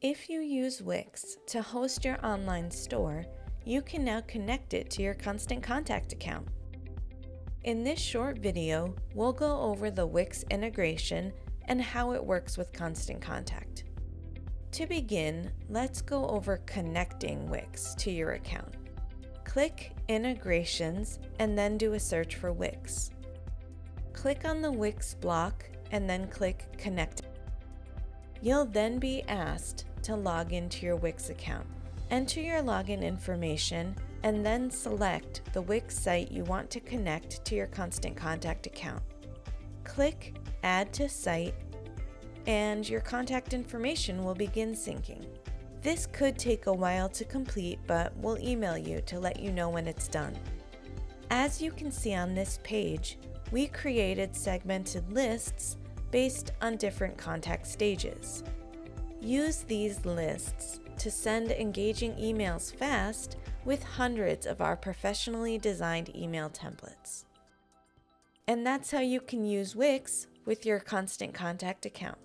If you use Wix to host your online store, you can now connect it to your Constant Contact account. In this short video, we'll go over the Wix integration and how it works with Constant Contact. To begin, let's go over connecting Wix to your account. Click Integrations and then do a search for Wix. Click on the Wix block and then click Connect. You'll then be asked to log into your Wix account. Enter your login information and then select the Wix site you want to connect to your Constant Contact account. Click Add to Site and your contact information will begin syncing. This could take a while to complete, but we'll email you to let you know when it's done. As you can see on this page, we created segmented lists based on different contact stages. Use these lists to send engaging emails fast with hundreds of our professionally designed email templates. And that's how you can use Wix with your Constant Contact account.